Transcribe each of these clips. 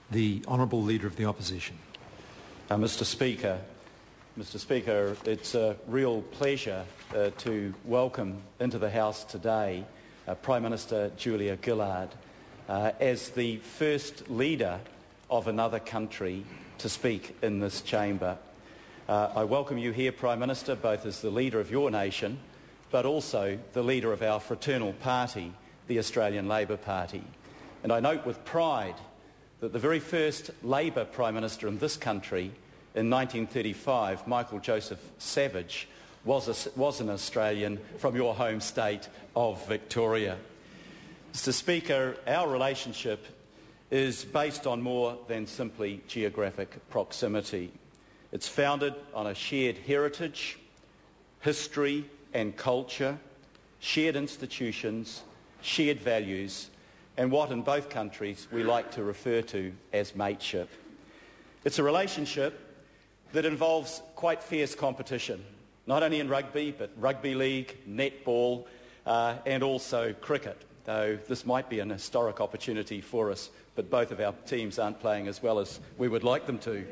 The Honourable Leader of the Opposition. Mr. Speaker, it's a real pleasure to welcome into the House today Prime Minister Julia Gillard as the first leader of another country to speak in this chamber. I welcome you here, Prime Minister, both as the leader of your nation, but also the leader of our fraternal party, the Australian Labor Party. And I note with pride that the very first Labor Prime Minister in this country in 1935, Michael Joseph Savage, was an Australian from your home state of Victoria. Mr. Speaker, our relationship is based on more than simply geographic proximity. It's founded on a shared heritage, history and culture, shared institutions, shared values, and what in both countries we like to refer to as mateship. It's a relationship that involves quite fierce competition, not only in rugby, but rugby league, netball, and also cricket, though this might be an historic opportunity for us, but both of our teams aren't playing as well as we would like them to.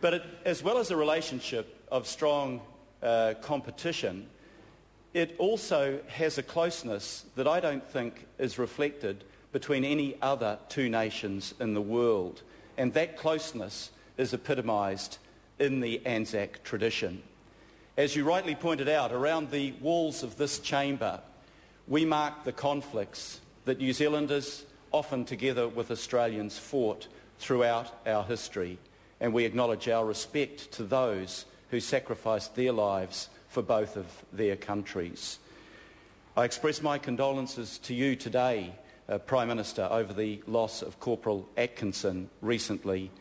But as well as a relationship of strong competition, it also has a closeness that I don't think is reflected between any other two nations in the world. And that closeness is epitomised in the Anzac tradition. As you rightly pointed out, around the walls of this chamber, we mark the conflicts that New Zealanders, often together with Australians, fought throughout our history. And we acknowledge our respect to those who sacrificed their lives for both of their countries. I express my condolences to you today, Prime Minister, over the loss of Corporal Atkinson recently.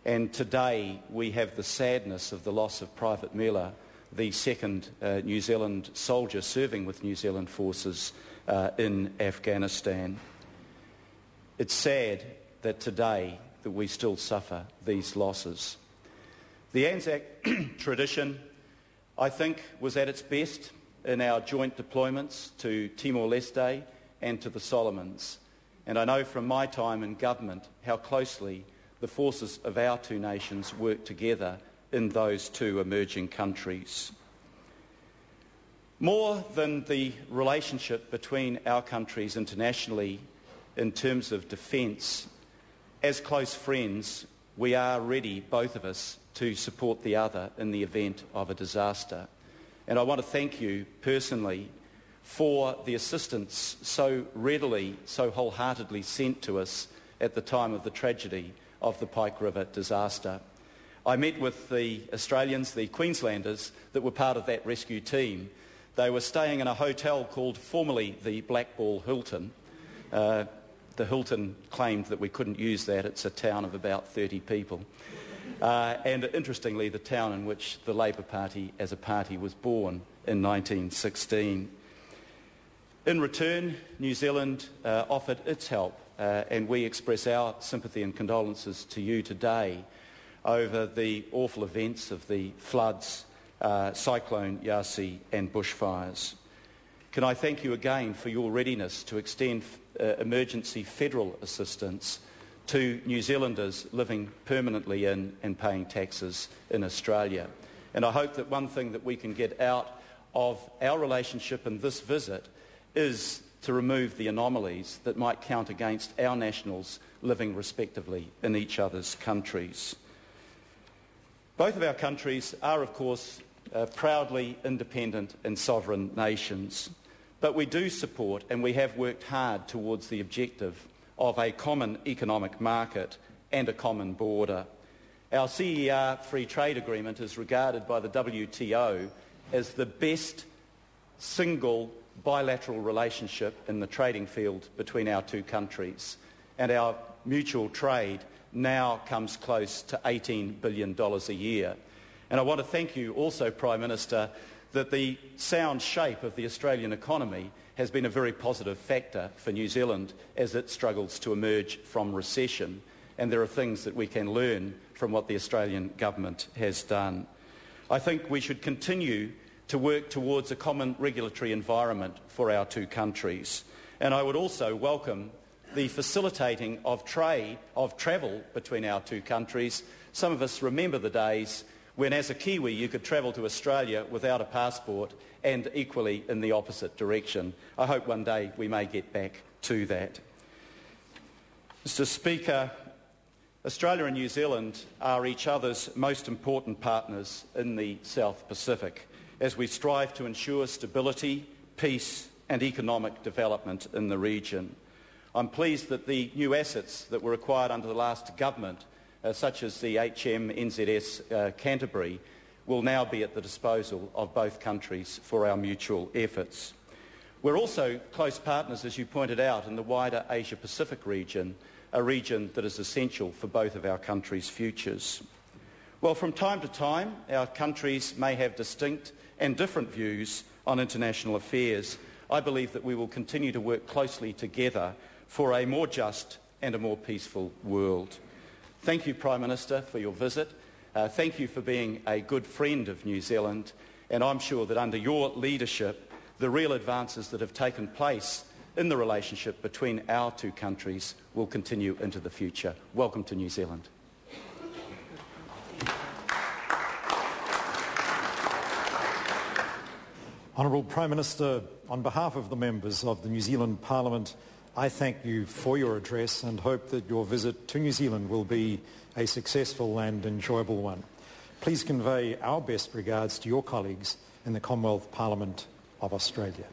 And today we have the sadness of the loss of Private Miller, the second New Zealand soldier serving with New Zealand forces in Afghanistan. It's sad that today that we still suffer these losses. The Anzac tradition, I think, was at its best in our joint deployments to Timor-Leste and to the Solomons. And I know from my time in government how closely the forces of our two nations work together in those two emerging countries. More than the relationship between our countries internationally in terms of defence, as close friends, we are ready, both of us, to support the other in the event of a disaster. And I want to thank you personally for the assistance so readily, so wholeheartedly sent to us at the time of the tragedy of the Pike River disaster. I met with the Australians, the Queenslanders, that were part of that rescue team. They were staying in a hotel called formerly the Blackball Hilton. The Hilton claimed that we couldn't use that. It's a town of about 30 people. And interestingly, the town in which the Labor Party as a party was born in 1916. In return, New Zealand offered its help, and we express our sympathy and condolences to you today over the awful events of the floods, Cyclone Yasi and bushfires. Can I thank you again for your readiness to extend emergency federal assistance to New Zealanders living permanently in and paying taxes in Australia. And I hope that one thing that we can get out of our relationship in this visit is to remove the anomalies that might count against our nationals living respectively in each other's countries. Both of our countries are, of course, proudly independent and sovereign nations, but we do support and we have worked hard towards the objective of a common economic market and a common border. Our CER free trade agreement is regarded by the WTO as the best single bilateral relationship in the trading field between our two countries, and our mutual trade now comes close to $18 billion a year. And I want to thank you also, Prime Minister, that the sound shape of the Australian economy has been a very positive factor for New Zealand as it struggles to emerge from recession. And there are things that we can learn from what the Australian government has done. I think we should continue to work towards a common regulatory environment for our two countries. And I would also welcome the facilitating of travel between our two countries. Some of us remember the days when, as a Kiwi, you could travel to Australia without a passport, and equally in the opposite direction. I hope one day we may get back to that. Mr. Speaker, Australia and New Zealand are each other's most important partners in the South Pacific as we strive to ensure stability, peace and economic development in the region. I'm pleased that the new assets that were acquired under the last government, such as the HMNZS Canterbury, will now be at the disposal of both countries for our mutual efforts. We're also close partners, as you pointed out, in the wider Asia-Pacific region, a region that is essential for both of our countries' futures. Well, from time to time, our countries may have distinct and different views on international affairs. I believe that we will continue to work closely together for a more just and a more peaceful world. Thank you, Prime Minister, for your visit. Thank you for being a good friend of New Zealand, and I'm sure that under your leadership, the real advances that have taken place in the relationship between our two countries will continue into the future. Welcome to New Zealand. Honourable Prime Minister, on behalf of the members of the New Zealand Parliament, I thank you for your address and hope that your visit to New Zealand will be a successful and enjoyable one. Please convey our best regards to your colleagues in the Commonwealth Parliament of Australia.